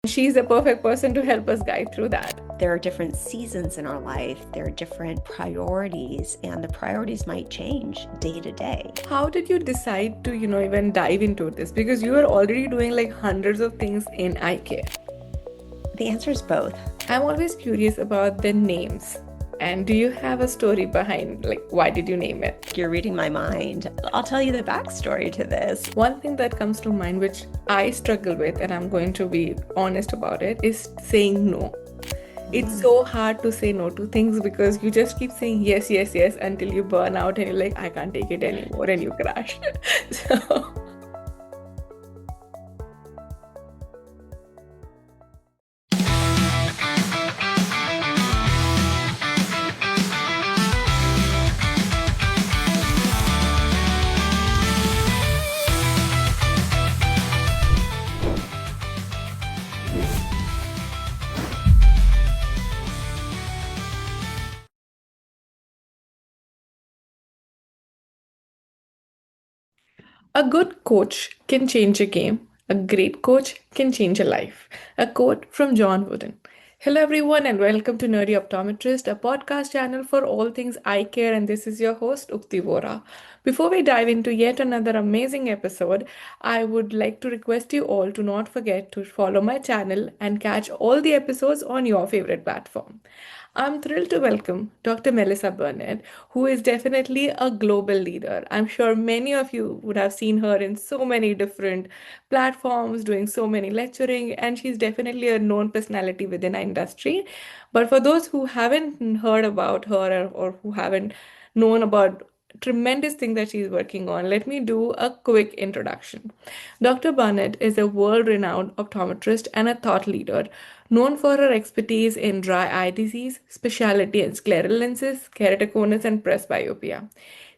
She's the perfect person to help us guide through that. There are different seasons in our life, there are different priorities, and the priorities might change day to day. How did you decide to, even dive into this? Because you are already doing like hundreds of things in eye care. The answer is both. I'm always curious about the names. And do you have a story behind, like, why did you name it? You're reading my mind. I'll tell you the backstory to this. One thing that comes to mind, which I struggle with, and I'm going to be honest about it, is saying no. It's so hard to say no to things because you just keep saying yes, yes, yes until you burn out and you're like, I can't take it anymore, and you crash. So, a good coach can change a game. A great coach can change a life. A quote from John Wooden. Hello, everyone, and welcome to Nerdy Optometrist, a podcast channel for all things eye care. And this is your host, Ukti Vora. Before we dive into yet another amazing episode, I would like to request you all to not forget to follow my channel and catch all the episodes on your favorite platform. I'm thrilled to welcome Dr. Melissa Barnett, who is definitely a global leader. I'm sure many of you would have seen her in so many different platforms, doing so many lecturing, and she's definitely a known personality within our industry. But for those who haven't heard about her or who haven't known about tremendous thing that she's working on, let me do a quick introduction. Dr. Barnett is a world-renowned optometrist and a thought leader, known for her expertise in dry eye disease, specialty in scleral lenses, keratoconus, and presbyopia.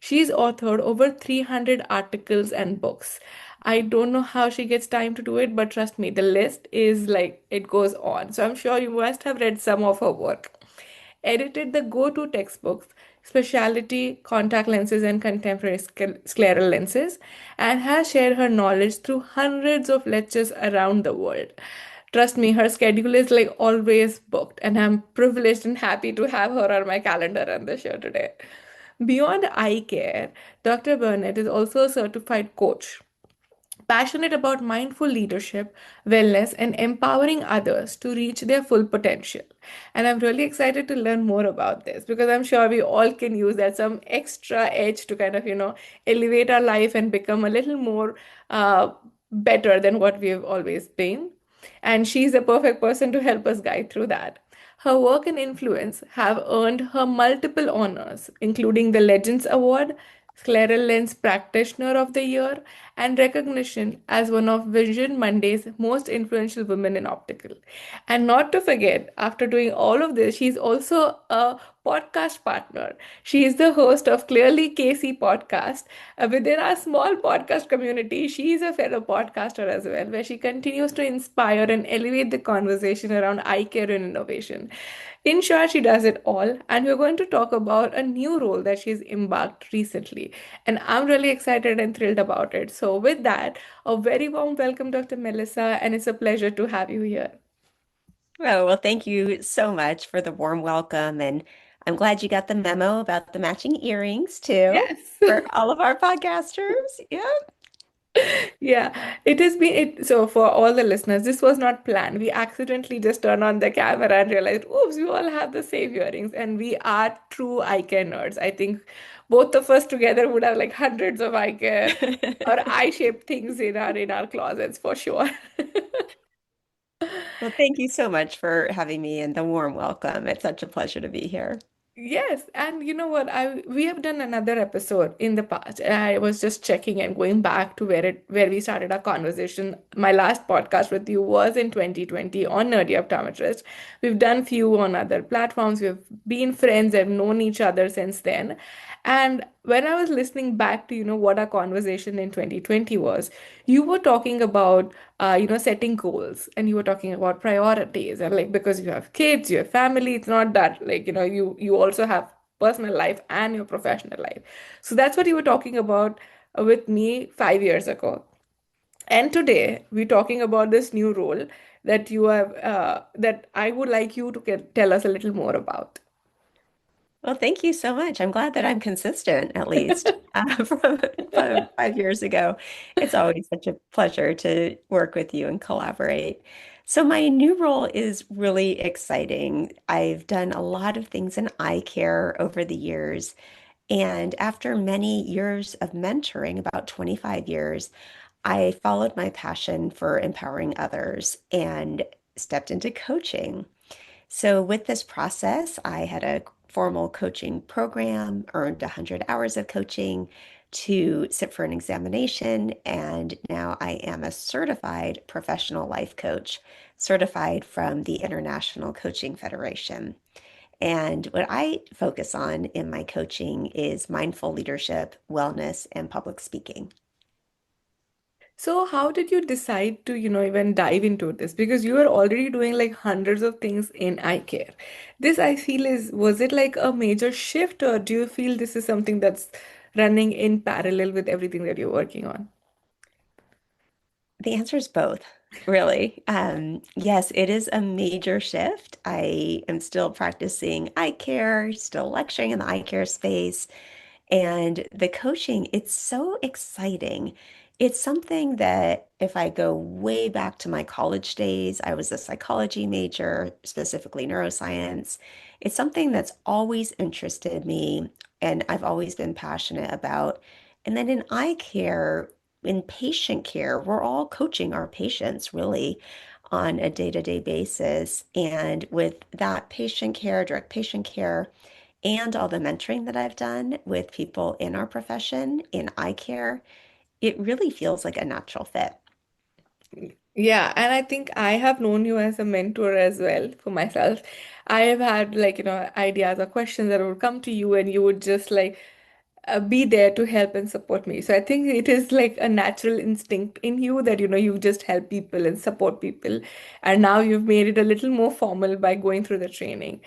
She's authored over 300 articles and books. I don't know how she gets time to do it, but trust me, the list is like it goes on. So I'm sure you must have read some of her work. Edited the go-to textbooks, specialty contact lenses and contemporary scleral lenses, and has shared her knowledge through hundreds of lectures around the world. Trust me, her schedule is like always booked, and I'm privileged and happy to have her on my calendar on the show today. Beyond eye care, Dr. Burnett is also a certified coach, passionate about mindful leadership, wellness, and empowering others to reach their full potential. And I'm really excited to learn more about this because I'm sure we all can use that some extra edge to kind of, elevate our life and become a little more better than what we've always been. And she's the perfect person to help us guide through that. Her work and influence have earned her multiple honors, including the Legends Award, Scleral Lens Practitioner of the Year, and recognition as one of Vision Monday's most influential women in optical. And not to forget, after doing all of this, she's also a podcast partner. She is the host of Clearly Casey podcast. Within our small podcast community, she is a fellow podcaster as well, where she continues to inspire and elevate the conversation around eye care and innovation. In short, she does it all, and we're going to talk about a new role that she's embarked recently. And I'm really excited and thrilled about it. So, with that, a very warm welcome, Dr. Melissa, and it's a pleasure to have you here. Oh, well, thank you so much for the warm welcome. And I'm glad you got the memo about the matching earrings too Yes. for all of our podcasters. Yeah. Yeah, it has been it. So for all the listeners, this was not planned. We accidentally just turned on the camera and realized, oops, we all have the same earrings, and we are true eye care nerds. I think both of us together would have like hundreds of eye care or eye-shaped things in our closets for sure. Well, thank you so much for having me and the warm welcome. It's such a pleasure to be here. Yes, and you know what? I we have done another episode in the past. I was just checking and going back to where we started our conversation. My last podcast with you was in 2020 on Nerdy Optometrist. We've done few on other platforms. We've been friends and known each other since then. And when I was listening back to, what our conversation in 2020 was, you were talking about setting goals, and you were talking about priorities, and like because you have kids, you have family, it's not that like you also have personal life and your professional life. So that's what you were talking about with me 5 years ago. And today we're talking about this new role that you have that I would like you to tell us a little more about. Well, thank you so much. I'm glad that I'm consistent, at least from 5 years ago. It's always such a pleasure to work with you and collaborate. So, my new role is really exciting. I've done a lot of things in eye care over the years. And after many years of mentoring, about 25 years, I followed my passion for empowering others and stepped into coaching. So, with this process, I had a formal coaching program, earned 100 hours of coaching to sit for an examination, and now I am a certified professional life coach, certified from the International Coaching Federation. And what I focus on in my coaching is mindful leadership, wellness, and public speaking. So how did you decide to, even dive into this? Because you were already doing like hundreds of things in eye care. This I feel was it like a major shift, or do you feel this is something that's running in parallel with everything that you're working on? The answer is both, really. Yes, it is a major shift. I am still practicing eye care, still lecturing in the eye care space. And the coaching, it's so exciting. It's something that if I go way back to my college days, I was a psychology major, specifically neuroscience. It's something that's always interested me and I've always been passionate about. And then in eye care, in patient care, we're all coaching our patients really on a day-to-day basis. And with that patient care, direct patient care, and all the mentoring that I've done with people in our profession in eye care, it really feels like a natural fit. Yeah, and I think I have known you as a mentor as well for myself. I have had like, ideas or questions that would come to you, and you would just like be there to help and support me. So I think it is like a natural instinct in you that, you just help people and support people. And now you've made it a little more formal by going through the training.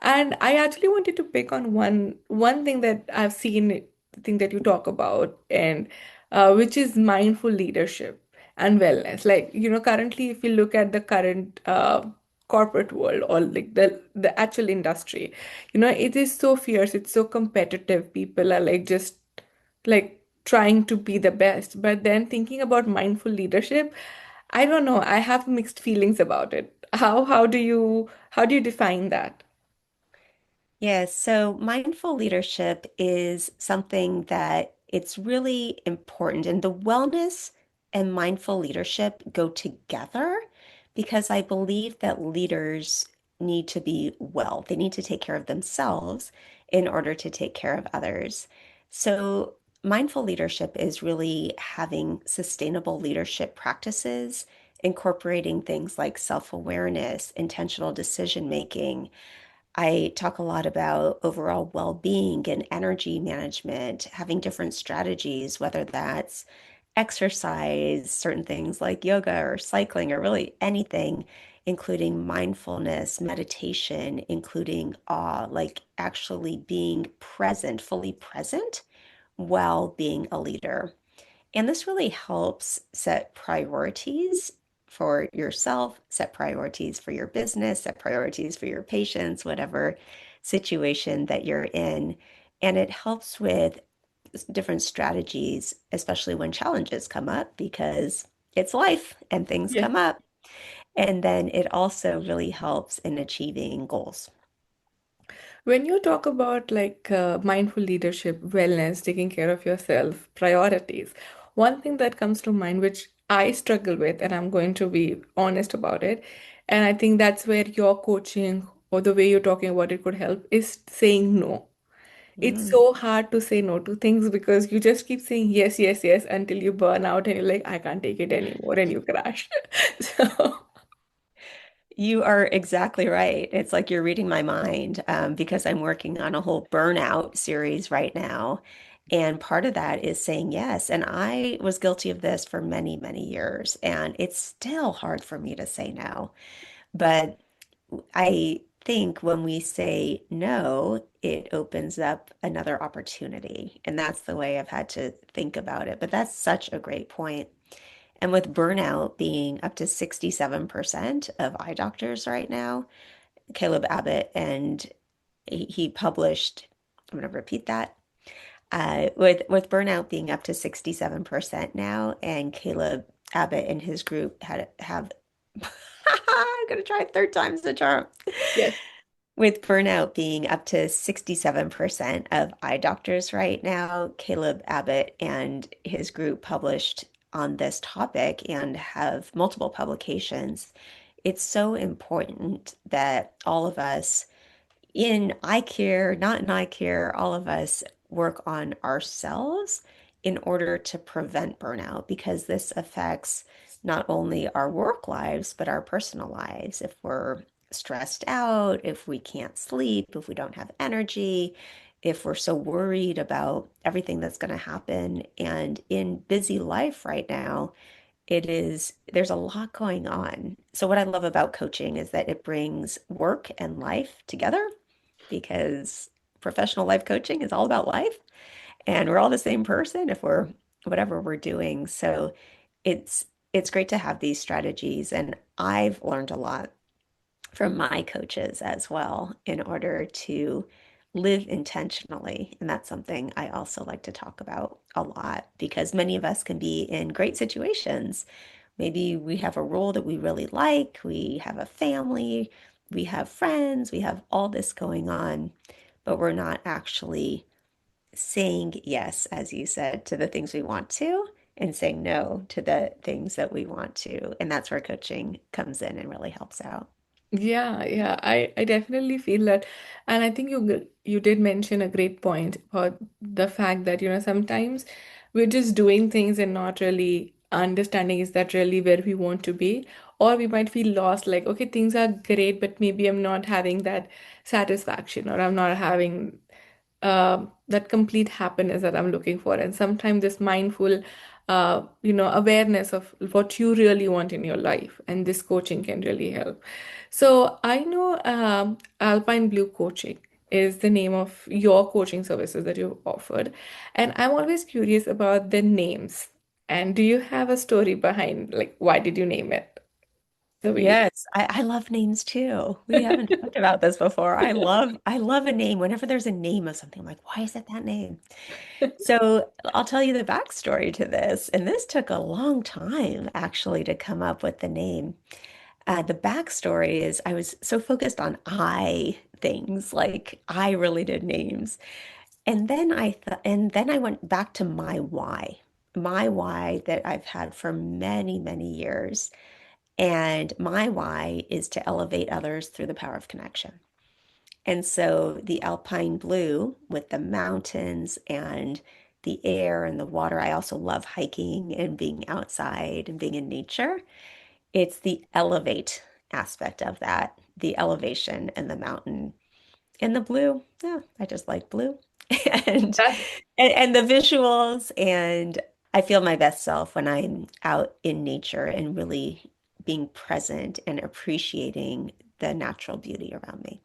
And I actually wanted to pick on one thing that I've seen, the thing that you talk about, and which is mindful leadership and wellness. Like, currently, if you look at the current corporate world, or like the actual industry, it is so fierce, it's so competitive. People are like just like trying to be the best. But then thinking about mindful leadership, I don't know, I have mixed feelings about it. How do you define that? Yes, so mindful leadership is something that it's really important, and the wellness and mindful leadership go together because I believe that leaders need to be well. They need to take care of themselves in order to take care of others. So mindful leadership is really having sustainable leadership practices, incorporating things like self-awareness, intentional decision making. I talk a lot about overall well-being and energy management, having different strategies, whether that's exercise, certain things like yoga or cycling, or really anything, including mindfulness, meditation, including awe, like actually being present, fully present while being a leader. And this really helps set priorities for yourself, set priorities for your business, set priorities for your patients, whatever situation that you're in. And it helps with different strategies, especially when challenges come up, because it's life and things Yeah. come up. And then it also really helps in achieving goals. When you talk about like mindful leadership, wellness, taking care of yourself, priorities, one thing that comes to mind, which I struggle with, and I'm going to be honest about it, and I think that's where your coaching or the way you're talking about it could help, is saying no. It's Mm. so hard to say no to things because you just keep saying yes, yes, yes until you burn out and you're like, I can't take it anymore, and you crash. So, You are exactly right. It's like you're reading my mind because I'm working on a whole burnout series right now. And part of that is saying yes. And I was guilty of this for many, many years. And it's still hard for me to say no. But I think when we say no, it opens up another opportunity. And that's the way I've had to think about it. But that's such a great point. And with burnout being up to 67% of eye doctors right now, Caleb Abbott, and he published, I'm going to repeat that, with burnout being up to 67% now, and Caleb Abbott and his group have I'm gonna try third time's the charm. Yes. With burnout being up to 67% of eye doctors right now, Caleb Abbott and his group published on this topic and have multiple publications. It's so important that all of us in eye care, not in eye care, all of us work on ourselves in order to prevent burnout because this affects not only our work lives, but our personal lives. If we're stressed out, if we can't sleep, if we don't have energy, if we're so worried about everything that's going to happen. And in busy life right now, there's a lot going on. So, what I love about coaching is that it brings work and life together because professional life coaching is all about life and we're all the same person if we're whatever we're doing. So it's it's great to have these strategies and I've learned a lot from my coaches as well in order to live intentionally. And that's something I also like to talk about a lot because many of us can be in great situations. Maybe we have a role that we really like, we have a family, we have friends, we have all this going on, but we're not actually saying yes, as you said, to the things we want to and saying no to the things that we want to. And that's where coaching comes in and really helps out. Yeah, yeah, I definitely feel that. And I think you did mention a great point about the fact that, sometimes we're just doing things and not really understanding is that really where we want to be. Or we might feel lost, like, okay, things are great, but maybe I'm not having that satisfaction or I'm not having that complete happiness that I'm looking for. And sometimes this mindful, awareness of what you really want in your life, and this coaching can really help. So I know Alpine Blue Coaching is the name of your coaching services that you've offered, and I'm always curious about the names. And do you have a story behind, like, why did you name it the way you did? Yes, I love names too. We haven't talked about this before. I love a name. Whenever there's a name of something, I'm like, why is it that name? So I'll tell you the backstory to this. And this took a long time actually to come up with the name. The backstory is I was so focused on I things, like I related names. And then I went back to my why that I've had for many, many years. And my why is to elevate others through the power of connection. And so the alpine blue with the mountains and the air and the water, I also love hiking and being outside and being in nature. It's the elevate aspect of that, the elevation and the mountain. And the blue, yeah, I just like blue. And That and the visuals and I feel my best self when I'm out in nature and really being present and appreciating the natural beauty around me.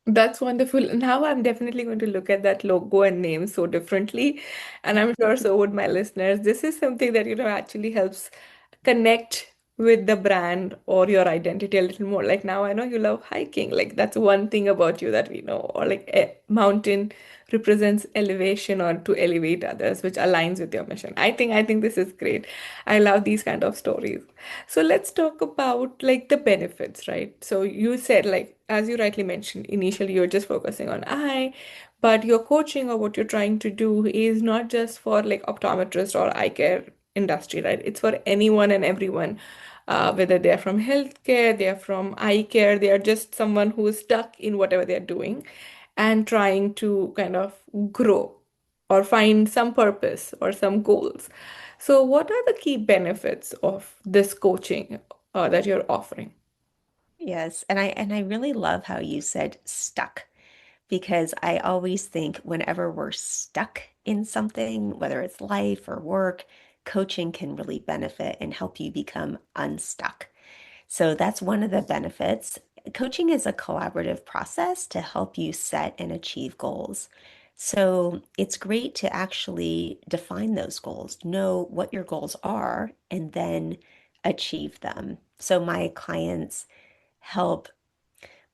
That's wonderful. Now I'm definitely going to look at that logo and name so differently. And I'm sure so would my listeners. This is something that, actually helps connect with the brand or your identity a little more. Like now I know you love hiking. Like that's one thing about you that we know. Or like a mountain represents elevation or to elevate others, which aligns with your mission. I think this is great. I love these kind of stories. So let's talk about like the benefits, right? So you said, like, as you rightly mentioned, initially you're just focusing on eye, but your coaching or what you're trying to do is not just for like optometrist or eye care industry, right? It's for anyone and everyone, whether they're from healthcare, they're from eye care, they are just someone who is stuck in whatever they're doing and trying to kind of grow or find some purpose or some goals. So, what are the key benefits of this coaching that you're offering? Yes, and I really love how you said stuck because I always think whenever we're stuck in something, whether it's life or work, coaching can really benefit and help you become unstuck. So that's one of the benefits. Coaching is a collaborative process to help you set and achieve goals. So it's great to actually define those goals, know what your goals are, and then achieve them. So help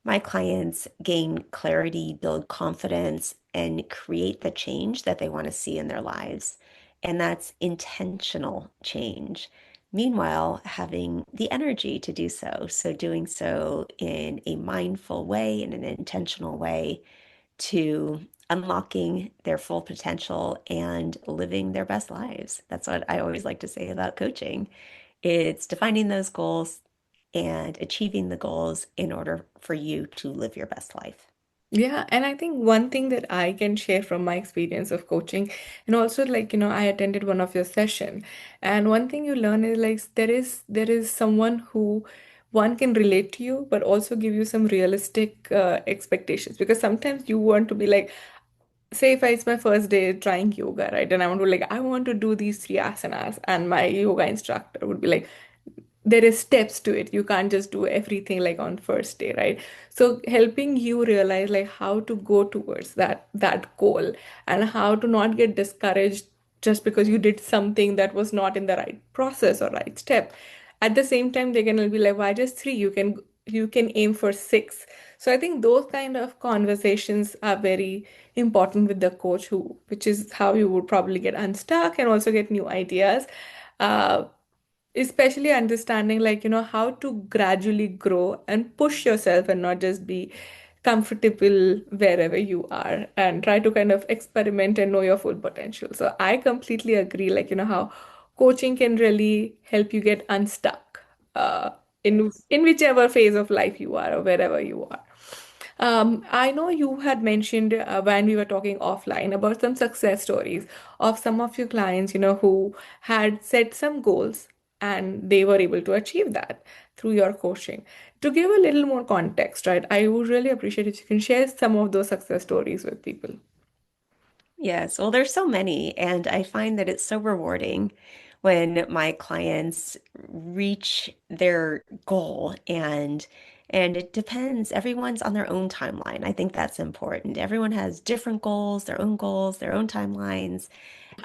my clients gain clarity, build confidence, and create the change that they want to see in their lives. And that's intentional change. Meanwhile, having the energy to do so. So, doing so in a mindful way, in an intentional way, to unlocking their full potential and living their best lives. That's what I always like to say about coaching. It's defining those goals and achieving the goals in order for you to live your best life. Yeah, and I think one thing that I can share from my experience of coaching, and also like, I attended one of your session, and one thing you learn is like there is someone who one can relate to you, but also give you some realistic expectations. Because sometimes you want to be like, say if it's my first day trying yoga, right? And I want to do these three asanas, and my yoga instructor would be like, there is steps to it. You can't just do everything like on first day, right? So helping you realize like how to go towards that goal, and how to not get discouraged just because you did something that was not in the right process or right step. At the same time, they're gonna be like, why just three? You can aim for six. So I think those kind of conversations are very important with the coach, who which is how you would probably get unstuck and also get new ideas. Uh, Especially understanding like how to gradually grow and push yourself, and not just be comfortable wherever you are, and try to kind of experiment and know your full potential. So I completely agree, like how coaching can really help you get unstuck in whichever phase of life you are or wherever you are. I know you had mentioned when we were talking offline about some success stories of some of your clients, who had set some goals and they were able to achieve that through your coaching. To give a little more context, right, I would really appreciate if you can share some of those success stories with people. Yes, well, there's so many, and I find that it's so rewarding when my clients reach their goal and it depends. Everyone's on their own timeline. I think that's important. Everyone has different goals, their own timelines.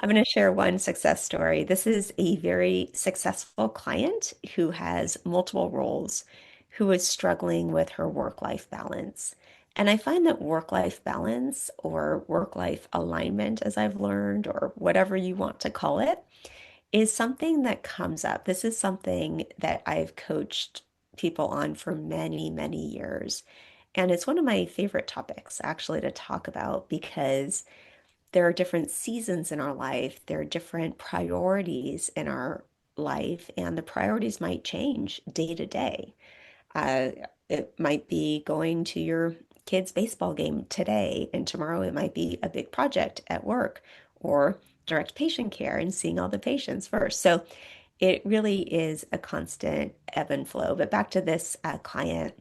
I'm going to share one success story. This is a very successful client who has multiple roles, who is struggling with her work-life balance. And I find that work-life balance or work-life alignment, as I've learned, or whatever you want to call it, is something that comes up. This is something that I've coached people on for many, many years. And it's one of my favorite topics actually to talk about because there are different seasons in our life, there are different priorities in our life, and the priorities might change day to day. Uh, it might be going to your kid's baseball game today, and tomorrow it might be a big project at work or direct patient care and seeing all the patients first. So it really is a constant ebb and flow. But back to this client,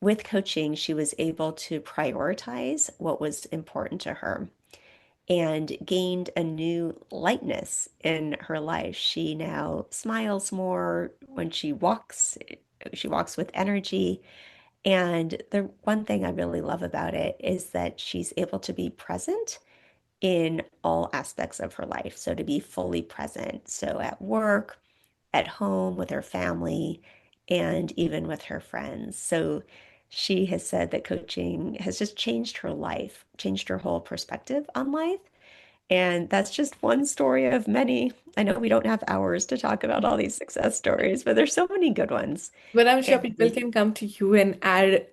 with coaching, she was able to prioritize what was important to her and gained a new lightness in her life. She now smiles more when she walks. She walks with energy. And the one thing I really love about it is that she's able to be present in all aspects of her life. So to be fully present. So at work, at home, with her family, and even with her friends. So she has said that coaching has just changed her life, changed her whole perspective on life. And that's just one story of many. I know we don't have hours to talk about all these success stories, but there's so many good ones. But I'm sure people And can come to you and add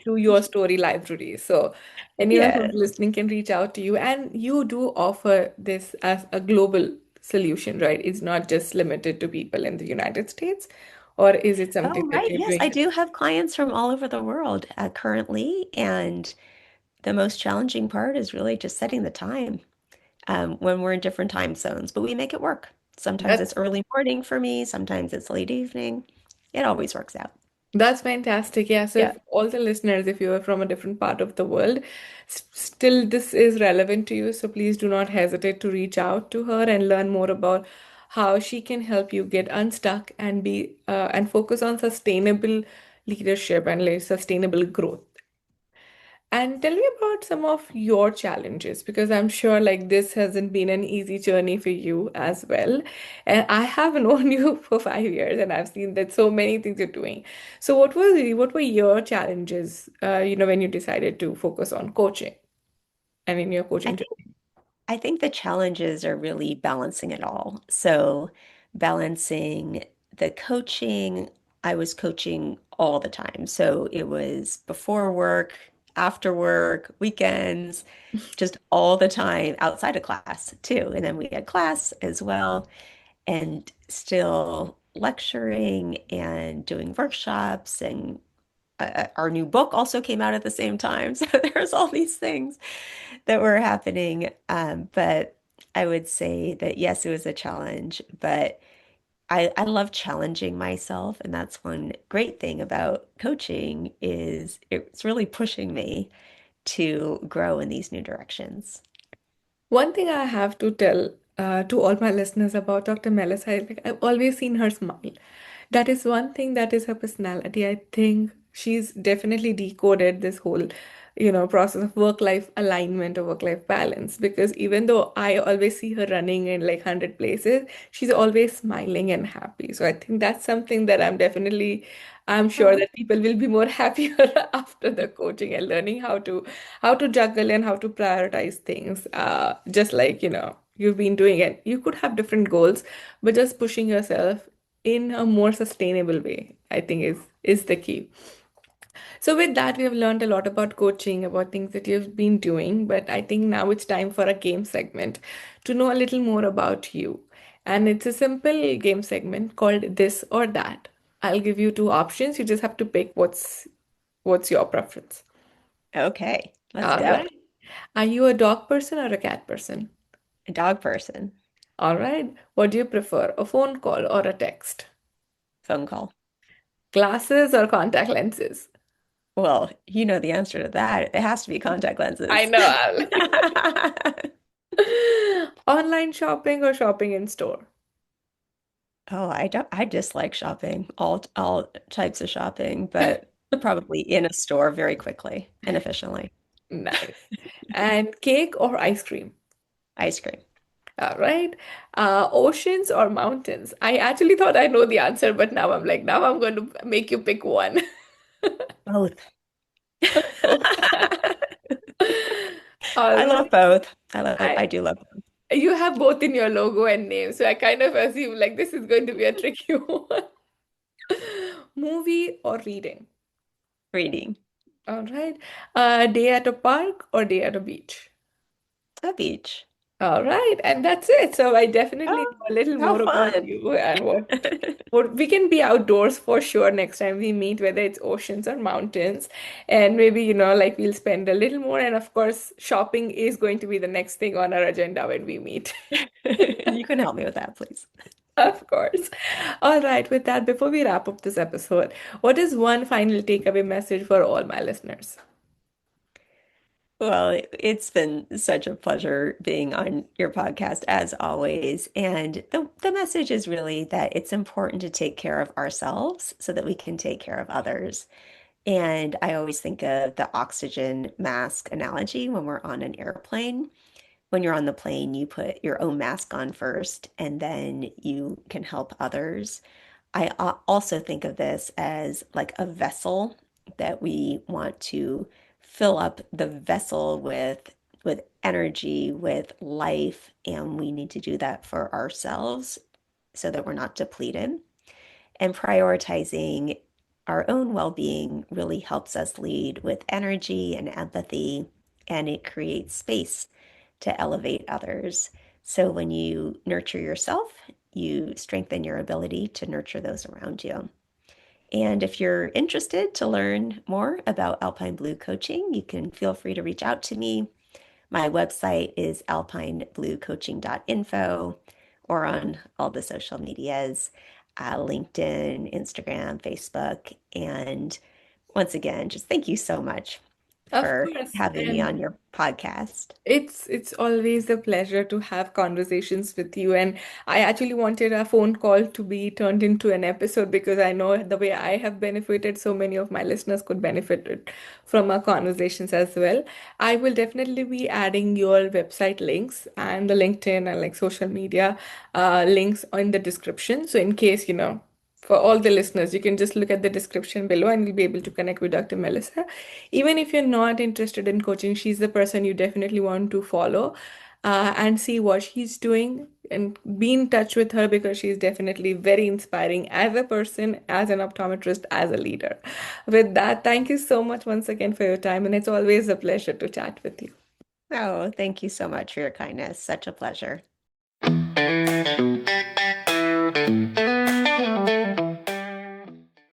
to your story library. So anyone who's yes. listening can reach out to you, and you do offer this as a global solution, right? It's not just limited to people in the United States, or is it something Oh, that right. you're Yes, doing? I do have clients from all over the world currently. And the most challenging part is really just setting the time when we're in different time zones, but we make it work. Sometimes it's That's early morning for me, sometimes it's late evening. It always works out. That's fantastic. Yeah. So, Yeah. if all the listeners, if you are from a different part of the world, still this is relevant to you. So, please do not hesitate to reach out to her and learn more about how she can help you get unstuck and be and focus on sustainable leadership and like sustainable growth. And tell me about some of your challenges because I'm sure like this hasn't been an easy journey for you as well. And I have known you for 5 years and I've seen that so many things you're doing. So what were your challenges, when you decided to focus on coaching and in your I coaching think journey? I think the challenges are really balancing it all. So balancing the coaching, I was coaching all the time. So it was before work, after work, weekends, just all the time outside of class too. And then we had class as well, and still lecturing and doing workshops, and our new book also came out at the same time. So there's all these things that were happening. But I would say that yes, it was a challenge, but I love challenging myself. And that's one great thing about coaching is it's really pushing me to grow in these new directions. One thing I have to tell to all my listeners about Dr. Melissa is like I've always seen her smile. That is one thing that is her personality. I think she's definitely decoded this whole, process of work-life alignment or work-life balance. Because even though I always see her running in like 100 places, she's always smiling and happy. So I think that's something that I'm sure Oh, that people will be more happier after the coaching and learning how to juggle and how to prioritize things. Just like, you've been doing it. You could have different goals, but just pushing yourself in a more sustainable way, I think is the key. So with that, we have learned a lot about coaching, about things that you've been doing, but I think now it's time for a game segment to know a little more about you. And it's a simple game segment called this or that. I'll give you two options. You just have to pick what's your preference. okay, let's All go. right. Are you a dog person or a cat person? A dog person, All right. What do you prefer, a phone call or a text? phone call. Glasses or contact lenses? Well, you know the answer to that. It has to be contact I lenses. know. I'm like, online shopping or shopping in store? Oh, I dislike shopping, all types of shopping, but probably in a store very quickly and efficiently. Nice. And cake or ice cream? Ice cream. All right. Oceans or mountains? I actually thought I know the answer, but now I'm like, now I'm going to make you pick one. Both. Both. All I love right. both. I, I do love both. you have both in your logo and name, so I kind of assume like this is going to be a tricky one. Movie or reading? Reading. All right. Day at a park or day at a beach? A beach. All right, and that's it. So I definitely Oh, know a little how more about fun. you and what we can be outdoors for sure next time we meet, whether it's oceans or mountains. And maybe, like we'll spend a little more. And of course, shopping is going to be the next thing on our agenda when we meet. You can help me with that, please. Of course. All right, with that, before we wrap up this episode, what is one final takeaway message for all my listeners? Well, it's been such a pleasure being on your podcast as always. And the message is really that it's important to take care of ourselves so that we can take care of others. And I always think of the oxygen mask analogy when we're on an airplane. When you're on the plane, you put your own mask on first, and then you can help others. I also think of this as like a vessel that we want to fill up the vessel with energy, with life, and we need to do that for ourselves so that we're not depleted. And prioritizing our own well-being really helps us lead with energy and empathy, and it creates space to elevate others. So when you nurture yourself, you strengthen your ability to nurture those around you. And if you're interested to learn more about Alpine Blue coaching, you can feel free to reach out to me. My website is alpinebluecoaching.info, or on all the social medias, LinkedIn, Instagram, Facebook. And once again, just thank you so much Of for course. having me And on your podcast. it's always a pleasure to have conversations with you. And I actually wanted a phone call to be turned into an episode because I know the way I have benefited, so many of my listeners could benefit from our conversations as well. I will definitely be adding your website links and the LinkedIn and like social media links in the description. So in case, for all the listeners, you can just look at the description below and you'll be able to connect with Dr. Melissa. Even if you're not interested in coaching, she's the person you definitely want to follow and see what she's doing and be in touch with her because she's definitely very inspiring as a person, as an optometrist, as a leader. With that, thank you so much once again for your time, and it's always a pleasure to chat with you. Oh, thank you so much for your kindness. Such a pleasure.